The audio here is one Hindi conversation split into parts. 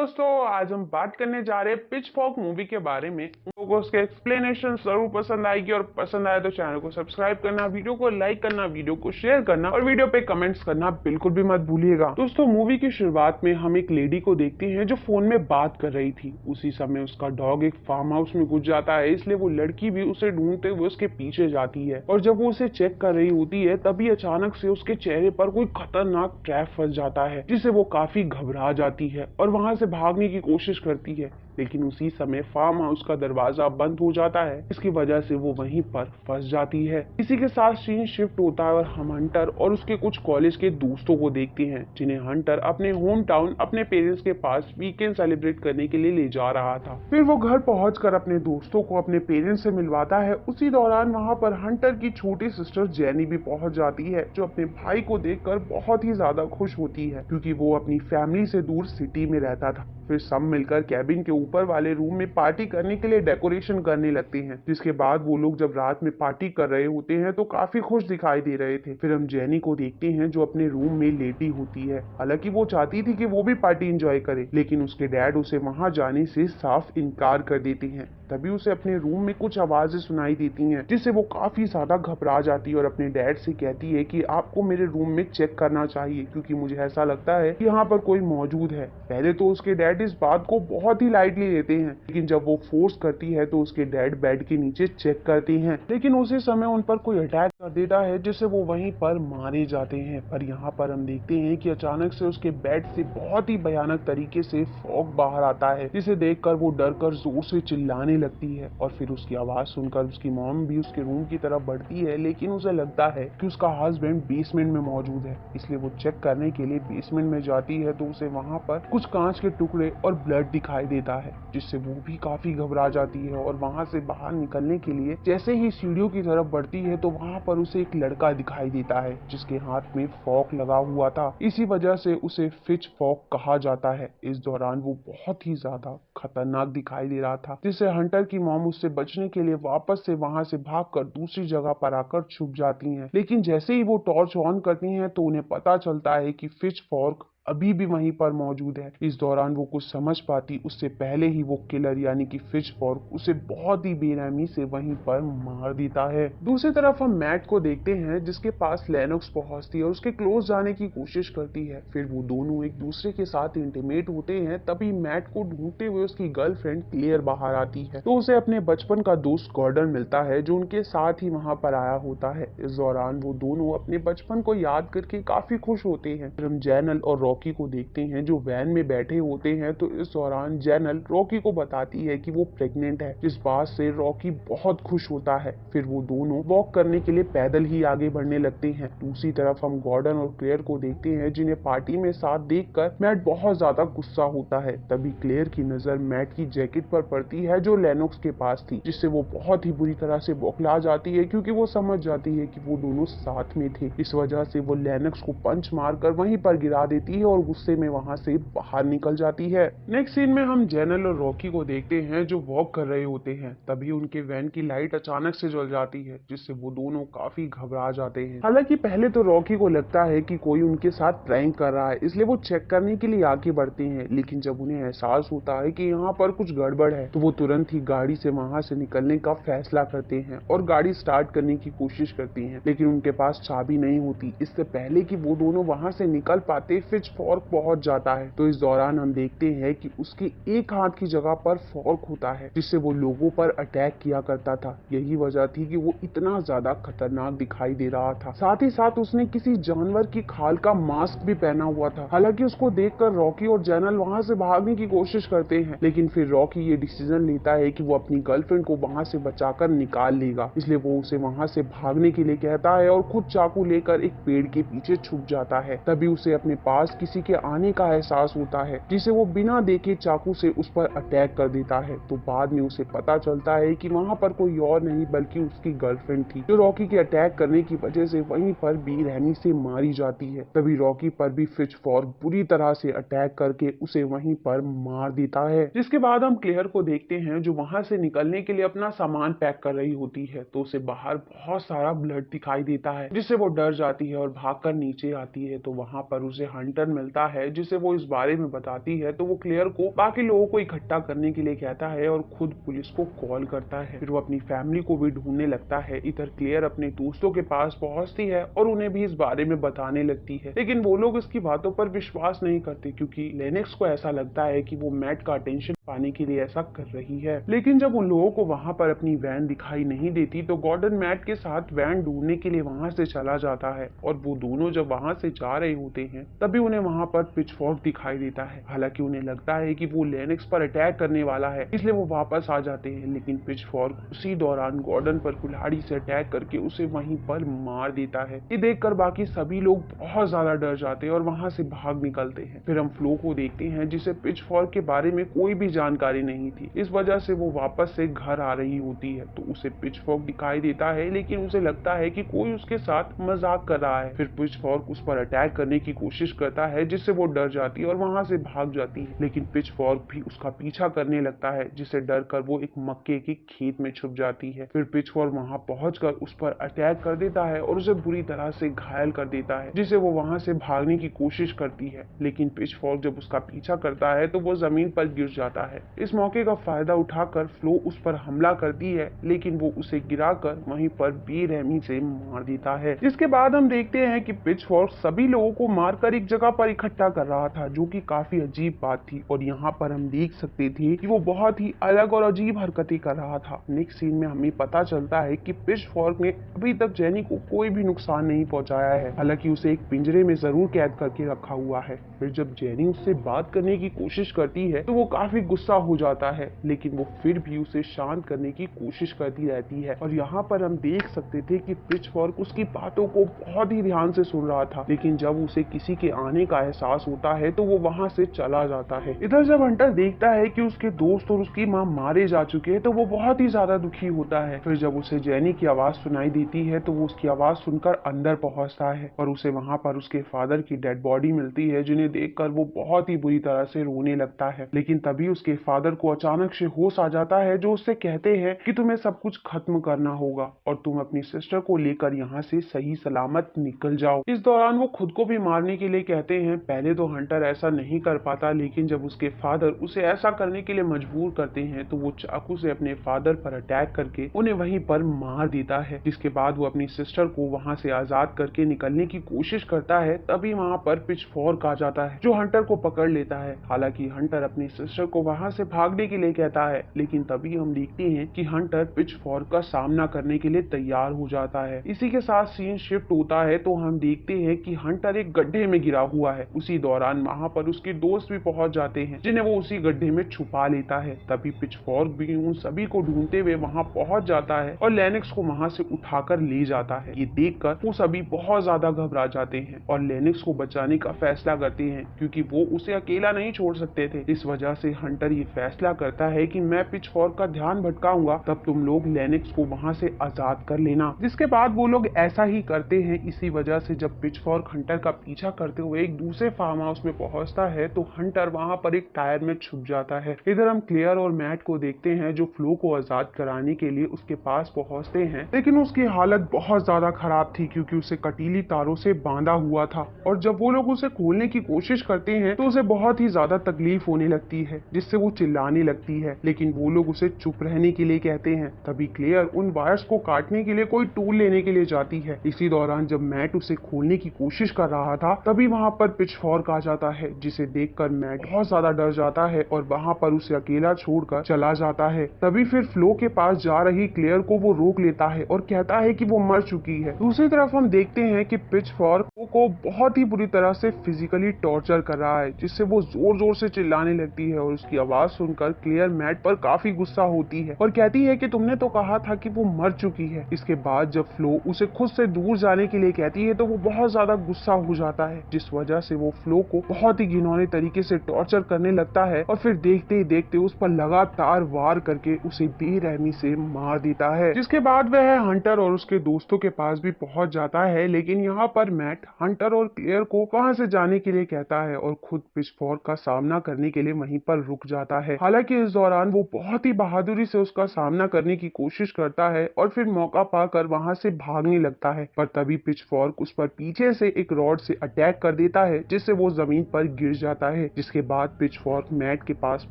दोस्तों, आज हम बात करने जा रहे हैं पिचफॉर्क मूवी के बारे में। उन लोगों को उसके एक्सप्लेनेशन जरूर पसंद आएगी और पसंद आए तो चैनल को सब्सक्राइब करना, वीडियो को लाइक करना, वीडियो को शेयर करना और वीडियो पे कमेंट्स करना बिल्कुल भी मत भूलिएगा। दोस्तों, मूवी की शुरुआत में हम एक लेडी को देखते हैं जो फोन में बात कर रही थी। उसी समय उसका डॉग एक फार्म हाउस में घुस जाता है, इसलिए वो लड़की भी उसे ढूंढते हुए उसके पीछे जाती है और जब वो उसे चेक कर रही होती है तभी अचानक से उसके चेहरे पर कोई खतरनाक ट्रैप फंस जाता है, जिससे वो काफी घबरा जाती है और वहां से भागने की कोशिश करती है। लेकिन उसी समय फार्म हाउस का दरवाजा बंद हो जाता है, इसकी वजह से वो वहीं पर फंस जाती है। इसी के साथ सीन शिफ्ट होता है और हम हंटर और उसके कुछ कॉलेज के दोस्तों को देखते हैं, जिन्हें हंटर अपने होम टाउन अपने पेरेंट्स के पास वीकेंड सेलिब्रेट करने के लिए ले जा रहा था। फिर वो घर पहुंचकर अपने दोस्तों को अपने पेरेंट्स से मिलवाता है। उसी दौरान वहां पर हंटर की छोटी सिस्टर जेनी भी पहुंच जाती है, जो अपने भाई को देखकर बहुत ही ज्यादा खुश होती है, क्योंकि वो अपनी फैमिली से दूर सिटी में रहता था। फिर सब मिलकर कैबिन के ऊपर वाले रूम में पार्टी करने के लिए डेकोरेशन करने लगते हैं, जिसके बाद वो लोग जब रात में पार्टी कर रहे होते हैं तो काफी खुश दिखाई दे रहे थे। फिर हम जेनी को देखते हैं जो अपने रूम में लेटी होती है। हालांकि वो चाहती थी कि वो भी पार्टी एंजॉय करे, लेकिन उसके डैड उसे वहां जाने से साफ इनकार कर देते हैं। तभी उसे अपने रूम में कुछ आवाजें सुनाई देती हैं, जिससे वो काफी ज्यादा घबरा जाती है और अपने डैड से कहती है कि आपको मेरे रूम में चेक करना चाहिए, क्योंकि मुझे ऐसा लगता है कि यहाँ पर कोई मौजूद है। पहले तो उसके डैड इस बात को बहुत ही लाइटली लेते हैं, लेकिन जब वो फोर्स करती है तो उसके डैड बेड के नीचे चेक करते हैं, लेकिन उसी समय उन पर कोई अटैक कर देता है, जिससे वो वहीं पर मारे जाते हैं। पर यहाँ पर हम देखते हैं कि अचानक से उसके बेड से बहुत ही भयानक तरीके से फॉग बाहर आता है, जिसे देखकर वो डर कर जोर से चिल्लाने लगती है और फिर उसकी आवाज सुनकर उसकी मॉम भी उसके रूम की तरफ बढ़ती है, लेकिन उसे लगता है कि उसका हस्बैंड बेसमेंट में मौजूद है, इसलिए वो चेक करने के लिए बेसमेंट में जाती है तो उसे वहां पर कुछ कांच के टुकड़े और ब्लड दिखाई देता है, जिससे वो भी काफी घबरा जाती है और वहां से बाहर निकलने के लिए जैसे ही सीढ़ियों की तरफ बढ़ती है तो वहां पर उसे एक लड़का दिखाई देता है, जिसके हाथ में फॉक लगा हुआ था। इसी वजह से उसे फिच फॉक कहा जाता है। इस दौरान वो बहुत ही ज्यादा खतरनाक दिखाई दे रहा था, जिससे हंटर की मॉम उससे बचने के लिए वापस से वहां से भागकर दूसरी जगह पर आकर छुप जाती हैं। लेकिन जैसे ही वो टॉर्च ऑन करती हैं तो उन्हें पता चलता है कि फिच फॉर्क अभी भी वहीं पर मौजूद है। इस दौरान वो कुछ समझ पाती उससे पहले ही वो किलर यानी कि फिच फॉर्क उसे बहुत ही बेरहमी से वहीं पर मार देता है। दूसरी तरफ हम मैट को देखते हैं, जिसके पास लेनोक्स पहुंचती है और उसके क्लोज जाने की कोशिश करती है। फिर वो दोनों एक दूसरे के साथ इंटीमेट होते हैं, तभी मैट को ढूंढते हुए उसकी गर्लफ्रेंड क्लियर बाहर आती है, तो उसे अपने बचपन का दोस्त गॉर्डन मिलता है, जो उनके साथ ही वहां पर आया होता है। इस दौरान वो दोनों अपने बचपन को याद करके काफी खुश होते हैं। फिर हम जैनल और रॉकी को देखते हैं जो वैन में बैठे होते हैं, तो इस दौरान जैनल रॉकी को बताती है कि वो प्रेग्नेंट है, जिस बात से रॉकी बहुत खुश होता है। फिर वो दोनों वॉक करने के लिए पैदल ही आगे बढ़ने लगते हैं। दूसरी तरफ हम गॉर्डन और क्लेयर को देखते हैं, जिन्हें पार्टी में साथ देखकर मैट बहुत ज्यादा गुस्सा होता है। तभी क्लेयर की नजर मैट की जैकेट पर पड़ती है जो लेनोक्स के पास थी, जिससे वो बहुत ही बुरी तरह से बौखला जाती है, क्योंकि वो समझ जाती है कि वो दोनों साथ में थे। इस वजह से वो लेनोक्स को पंच मारकर वहीं पर गिरा देती है और गुस्से में वहां से बाहर निकल जाती है। नेक्स्ट सीन में हम जैनल और रॉकी को देखते हैं जो वॉक कर रहे होते हैं। तभी उनके वैन की लाइट अचानक से जल जाती है, जिससे वो दोनों काफी घबरा जाते हैं। हालांकि पहले तो रॉकी को लगता है कि कोई उनके साथ प्रैंक कर रहा है, इसलिए वो चेक करने के लिए आगे बढ़ते हैं, लेकिन जब उन्हें एहसास होता है कि यहाँ पर कुछ गड़बड़ है तो वो तुरंत ही गाड़ी से वहां से निकलने का फैसला करते हैं और गाड़ी स्टार्ट करने की कोशिश करती हैं, लेकिन उनके पास चाबी नहीं होती। इससे पहले कि वो दोनों वहां से निकल पाते फिच फॉर्क पहुंच जाता है। तो इस दौरान हम देखते हैं कि उसके एक हाथ की जगह पर फॉर्क होता है, जिससे वो लोगों पर अटैक किया करता था। यही वजह थी कि वो इतना ज्यादा खतरनाक दिखाई दे रहा था। साथ ही साथ उसने किसी जानवर की खाल का मास्क भी पहना हुआ था। हालांकि उसको देखकर रॉकी और जैनल वहां से भागने की कोशिश करते हैं, लेकिन फिर रॉकी ये डिसीजन लेता है कि वो अपनी गर्लफ्रेंड को वहां से बचाकर निकाल लेगा, इसलिए वो उसे वहां से भागने के लिए कहता है और खुद चाकू लेकर एक पेड़ के पीछे छुप जाता है। तभी उसे अपने पास किसी के आने का एहसास होता है, जिसे वो बिना देखे चाकू से उस पर अटैक कर देता है। तो बाद में उसे पता चलता है कि वहां पर कोई और नहीं बल्कि उसकी गर्लफ्रेंड थी, जो रॉकी के अटैक करने की वजह से वहीं पर बेरहमी से मारी जाती है। तभी रॉकी पर भी फिच फॉर्क बुरी तरह से अटैक करके उसे वहीं पर मार देता है। जिसके बाद हम क्लेयर को देखते हैं जो वहां से निकलने के लिए अपना सामान पैक कर रही होती है, तो उसे बाहर बहुत सारा ब्लड दिखाई देता है, जिससे वो डर जाती है और भागकर नीचे आती है। तो वहां पर उसे हंटर गॉर्डन मिलता है जिसे वो इस बारे में बताती है, तो वो क्लेयर को बाकी लोगों को इकट्ठा करने के लिए कहता है और खुद पुलिस को कॉल करता है। फिर वो अपनी फैमिली को भी ढूंढने लगता है। इधर क्लेयर अपने दोस्तों के पास पहुंचती है और उन्हें भी इस बारे में बताने लगती है, लेकिन वो लोग इसकी बातों पर विश्वास नहीं करते क्योंकि लेनेक्स को ऐसा लगता है कि वो मैट का अटेंशन पाने के लिए ऐसा कर रही है। लेकिन जब उन लोगों को वहां पर अपनी वैन दिखाई नहीं देती तो गॉर्डन मैट के साथ वैन ढूंढने के लिए वहां से चला जाता है और वो दोनों जब वहां से जा रहे होते हैं तभी उन्हें वहां पर पिचफॉर्क दिखाई देता है। हालांकि उन्हें लगता है कि वो लेनेक्स पर अटैक करने वाला है, इसलिए वो वापस आ जाते हैं, लेकिन पिचफॉर्क उसी दौरान गॉर्डन पर कुल्हाड़ी से अटैक करके उसे वहीं पर मार देता है। ये देखकर बाकी सभी लोग बहुत ज्यादा डर जाते हैं और वहां से भाग निकलते हैं। फिर हम फ्लो को देखते हैं जिसे पिचफॉर्क के बारे में कोई भी जानकारी नहीं थी। इस वजह से वो वापस से घर आ रही होती है तो उसे पिचफॉर्क दिखाई देता है, लेकिन उसे लगता है कि कोई उसके साथ मजाक कर रहा है। फिर पिचफॉर्क उस पर अटैक करने की कोशिश करता है जिससे वो डर जाती है और वहां से भाग जाती है, लेकिन पिचफॉर्क भी उसका पीछा करने लगता है जिससे डर कर वो एक मक्के के खेत में छुप जाती है। फिर पिचफॉर्क वहां पहुंचकर उस पर अटैक कर देता है और उसे बुरी तरह से घायल कर देता है, जिससे वो वहां से भागने की कोशिश करती है, लेकिन पिचफॉर्क जब उसका पीछा करता है तो वो जमीन पर गिर जाता है। इस मौके का फायदा उठाकर फ्लो उस पर हमला करती है, लेकिन वो उसे गिराकर वहीं पर बेरहमी से मार देता है। इसके बाद हम देखते हैं कि पिचफॉर्क सभी लोगों को मारकर एक जगह पर इकट्ठा कर रहा था, जो कि काफी अजीब बात थी और यहाँ पर हम देख सकते थे कि वो बहुत ही अलग और अजीब हरकतें कर रहा था। नेक्स्ट सीन में हमें पता चलता है कि पिचफॉर्क ने अभी तक जेनी को कोई भी नुकसान नहीं पहुंचाया है, हालांकि उसे एक पिंजरे में जरूर कैद करके रखा हुआ है। फिर जब जेनी उससे बात करने की कोशिश करती है तो वो काफी गुस्सा हो जाता है, लेकिन वो फिर भी उसे शांत करने की कोशिश करती रहती है और यहाँ पर हम देख सकते थे कि पिचफॉर्क उसकी बातों को बहुत ही ध्यान से सुन रहा था, लेकिन जब उसे किसी के आने का एहसास होता है तो वो वहां से चला जाता है। इधर जब हंटर देखता है कि उसके दोस्त और उसकी माँ मारे जा चुके हैं तो वो बहुत ही ज्यादा दुखी होता है। फिर जब उसे जेनी की आवाज सुनाई देती है तो वो उसकी आवाज सुनकर अंदर पहुंचता है और उसे वहां पर उसके फादर की डेड बॉडी मिलती है, जिन्हें देखकर वो बहुत ही बुरी तरह से रोने लगता है। लेकिन तभी उसके फादर को अचानक से होश आ जाता है, जो उससे कहते हैं कि तुम्हें सब कुछ खत्म करना होगा और तुम अपनी सिस्टर को लेकर यहाँ से सही सलामत निकल जाओ। इस दौरान वो खुद को भी मारने के लिए कहते हैं। पहले तो हंटर ऐसा नहीं कर पाता, लेकिन जब उसके फादर उसे ऐसा करने के लिए मजबूर करते हैं तो वो चाकू से अपने फादर पर अटैक करके उन्हें वहीं पर मार देता है। जिसके बाद वो अपनी सिस्टर को वहां से आजाद करके निकलने की कोशिश करता है। तभी वहां पर पिचफॉर्क आ जाता है जो हंटर को पकड़ लेता है। हालांकि हंटर अपनी सिस्टर को वहां से भागने के लिए कहता है, लेकिन तभी हम देखते हैं कि हंटर पिचफॉर्क का सामना करने के लिए तैयार हो जाता है। इसी के साथ सीन शिफ्ट होता है तो हम देखते हैं कि हंटर एक गड्ढे में गिरा हुआ है। उसी दौरान वहां पर उसके दोस्त भी पहुंच जाते हैं, जिन्हें वो उसी गड्ढे में छुपा लेता है। तभी पिचफॉर्क भी उन सभी को ढूंढते हुए वहां पहुंच जाता है और लेनेक्स को वहां से उठाकर ले जाता है। ये देखकर वो सभी बहुत ज्यादा घबरा जाते हैं और लेनेक्स को बचाने का फैसला करते हैं, क्योंकि वो उसे अकेला नहीं छोड़ सकते थे। इस वजह से हंटर ये फैसला करता है कि मैं पिचफॉर्क का ध्यान भटकाऊंगा, तब तुम लोग लेनेक्स को वहां से आजाद कर लेना। जिसके बाद वो लोग ऐसा ही करते हैं। इसी वजह से जब पिचफॉर्क हंटर का पीछा करते हुए एक दूसरे फार्म हाउस में पहुंचता है तो हंटर वहां पर एक टायर में छुप जाता है। इधर हम क्लेयर और मैट को देखते हैं जो फ्लो को आजाद कराने के लिए उसके पास पहुंचते हैं, लेकिन उसकी हालत बहुत ज्यादा खराब थी क्योंकि उसे कटीली तारों से बांधा हुआ था और जब वो लोग उसे खोलने की कोशिश करते हैं तो उसे बहुत ही ज्यादा तकलीफ होने लगती है, जिससे वो चिल्लाने लगती है, लेकिन वो लोग उसे चुप रहने के लिए कहते हैं। तभी क्लेयर उन वायर्स को काटने के लिए कोई टूल लेने के लिए जाती है। इसी दौरान जब मैट उसे खोलने की कोशिश कर रहा था तभी वहां पर पिचफॉर्क आ जाता है, जिसे देखकर मैट बहुत ज्यादा डर जाता है और वहां पर उसे अकेला छोड़कर चला जाता है। तभी फिर फ्लो के पास जा रही क्लेयर को वो रोक लेता है और कहता है कि वो मर चुकी है। दूसरी तरफ हम देखते हैं कि पिचफॉर्क को बहुत ही बुरी तरह से फिजिकली टॉर्चर कर रहा है, जिससे वो जोर जोर से चिल्लाने लगती है और उसकी आवाज सुनकर क्लेयर मैट पर काफी गुस्सा होती है और कहती है कि तुमने तो कहा था कि वो मर चुकी है। इसके बाद जब फ्लो उसे खुद से दूर जाने के लिए कहती है तो वो बहुत ज्यादा गुस्सा हो जाता है, जिस वजह से वो फ्लो को बहुत ही घिनौने तरीके से टॉर्चर करने लगता है और फिर देखते ही देखते उस पर लगातार वार करके उसे बेरहमी से मार देता है। जिसके बाद वह हंटर और उसके दोस्तों के पास भी पहुंच जाता है, लेकिन यहाँ पर मैट हंटर और क्लेयर को वहां से जाने के लिए कहता है और खुद पिचफॉर्क का सामना करने के लिए वहीं पर रुक जाता है। हालांकि इस दौरान वो बहुत ही बहादुरी से उसका सामना करने की कोशिश करता है और फिर मौका पाकर वहां से भागने लगता है, पर तभी पिचफॉर्क उस पर पीछे से एक रॉड से अटैक कर देता देता है जिससे वो जमीन पर गिर जाता है, जिसके बाद पिचफॉर्क मैट के पास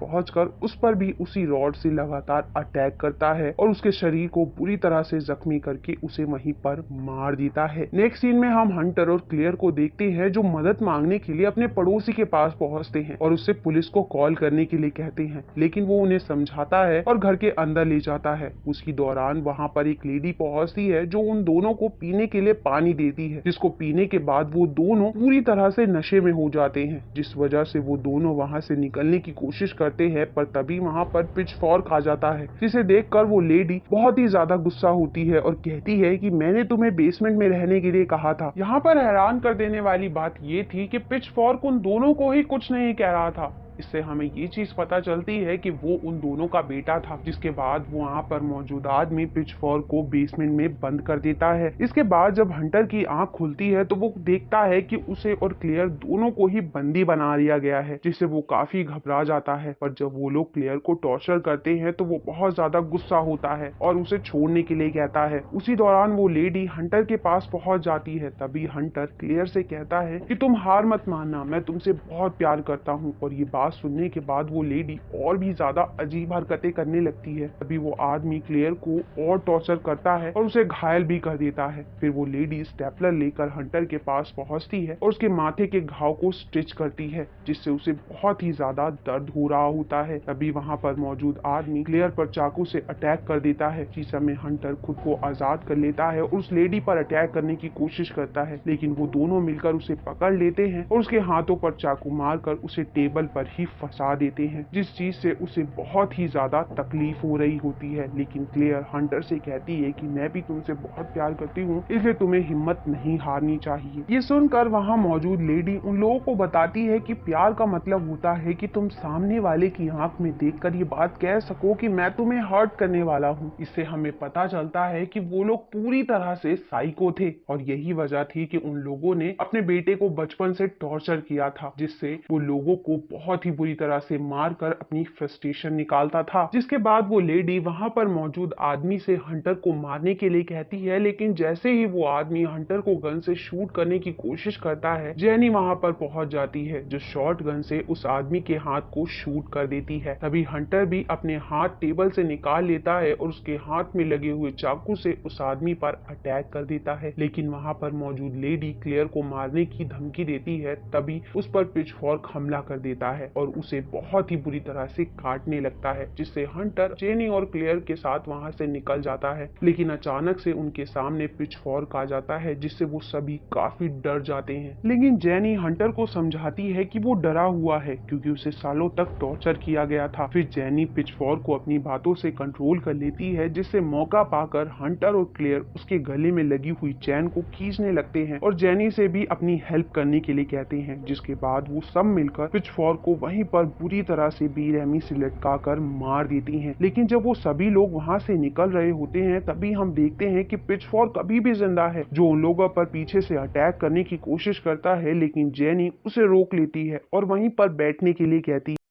पहुंचकर उस पर भी उसी रॉड से लगातार अटैक करता है और उसके शरीर को बुरी तरह से जख्मी करके उसे वहीं पर मार देता है। नेक्स्ट सीन में हम हंटर और क्लियर को देखते हैं जो मदद मांगने के लिए अपने पड़ोसी के पास पहुंचते हैं और उससे पुलिस को कॉल करने के लिए कहते हैं, लेकिन वो उन्हें समझाता है और घर के अंदर ले जाता है। उसी दौरान वहां पर एक लेडी पहुंचती है जो उन दोनों को पीने के लिए पानी देती है, जिसको पीने के बाद वो दोनों पूरी तरह से नशे में हो जाते हैं, जिस वजह से वो दोनों वहां से निकलने की कोशिश करते हैं। पर तभी वहां पर पिचफॉर्क आ जाता है, जिसे देखकर वो लेडी बहुत ही ज्यादा गुस्सा होती है और कहती है कि मैंने तुम्हें बेसमेंट में रहने के लिए कहा था। यहाँ पर हैरान कर देने वाली बात ये थी कि पिचफॉर्क उन दोनों को ही कुछ नहीं कह रहा था। इससे हमें ये चीज पता चलती है कि वो उन दोनों का बेटा था, जिसके बाद वो वहाँ पर मौजूद आदमी पिचफॉर्क को बेसमेंट में बंद कर देता है। इसके बाद जब हंटर की आंख खुलती है तो वो देखता है कि उसे और क्लियर दोनों को ही बंदी बना लिया गया है, जिससे वो काफी घबरा जाता है। पर जब वो लोग क्लियर को टॉर्चर करते हैं तो वो बहुत ज्यादा गुस्सा होता है और उसे छोड़ने के लिए कहता है। उसी दौरान वो लेडी हंटर के पास पहुंच जाती है। तभी हंटर क्लियर से कहता है कि तुम हार मत मानना, मैं तुमसे बहुत प्यार करता हूँ। और ये बात सुनने के बाद वो लेडी और भी ज्यादा अजीब हरकतें करने लगती है। तभी वो आदमी क्लियर को और टॉर्चर करता है और उसे घायल भी कर देता है। फिर वो लेडी स्टेपलर लेकर हंटर के पास पहुंचती है और उसके माथे के घाव को स्टिच करती है, जिससे उसे बहुत ही ज्यादा दर्द हो रहा होता है। तभी वहां पर मौजूद आदमी क्लियर पर चाकू से अटैक कर देता है। इसी समय हंटर खुद को आजाद कर लेता है और उस लेडी पर अटैक करने की कोशिश करता है, लेकिन वो दोनों मिलकर उसे पकड़ लेते हैं और उसके हाथों पर चाकू मारकर उसे टेबल पर ही फंसा देते हैं, जिस चीज से उसे बहुत ही ज्यादा तकलीफ हो रही होती है। लेकिन क्लियर हंटर से कहती है कि मैं भी तुमसे बहुत प्यार करती हूँ, इसलिए तुम्हें हिम्मत नहीं हारनी चाहिए। ये सुनकर वहाँ मौजूद लेडी उन लोगों को बताती है कि प्यार का मतलब होता है कि तुम सामने वाले की आंख में देखकर ये बात कह सको कि मैं तुम्हें हर्ट करने वाला हूँ। इससे हमें पता चलता है कि वो लोग पूरी तरह से साइको थे और यही वजह थी कि उन लोगों ने अपने बेटे को बचपन से टॉर्चर किया था, जिससे वो लोगों को बहुत ही बुरी तरह से मारकर अपनी फ्रस्ट्रेशन निकालता था। जिसके बाद वो लेडी वहां पर मौजूद आदमी से हंटर को मारने के लिए कहती है, लेकिन जैसे ही वो आदमी हंटर को गन से शूट करने की कोशिश करता है, जेनी वहां पर पहुंच जाती है, जो शॉर्ट गन से उस आदमी के हाथ को शूट कर देती है। तभी हंटर भी अपने हाथ टेबल से निकाल लेता है और उसके हाथ में लगे हुए चाकू से उस आदमी पर अटैक कर देता है। लेकिन वहां पर मौजूद लेडी क्लियर को मारने की धमकी देती है। तभी उस पर पिचफॉर्क हमला कर देता है और उसे बहुत ही बुरी तरह से काटने लगता है, जिससे हंटर जेनी और क्लियर के साथ वहां से निकल जाता है। लेकिन अचानक से उनके सामने पिचफॉर्क आ जाता है, जिससे वो सभी काफी डर जाते हैं। लेकिन जेनी हंटर को समझाती है कि वो डरा हुआ है क्योंकि उसे सालों तक टॉर्चर किया गया था। फिर जेनी पिचफॉर्क को अपनी बातों से कंट्रोल कर लेती है, जिससे मौका पाकर हंटर और क्लियर उसके गले में लगी हुई चैन को खींचने लगते हैं और जेनी से भी अपनी हेल्प करने के लिए कहते हैं। जिसके बाद वो सब मिलकर पिचफॉर्क को वहीं पर बुरी तरह से बेरहमी से लटका कर मार देती हैं। लेकिन जब वो सभी लोग वहां से निकल रहे होते हैं, तभी हम देखते हैं कि पिचफॉर्क अभी भी जिंदा है, जो उन लोगों पर पीछे से अटैक करने की कोशिश करता है, लेकिन जेनी उसे रोक लेती है और वहीं पर बैठने के लिए कहती है।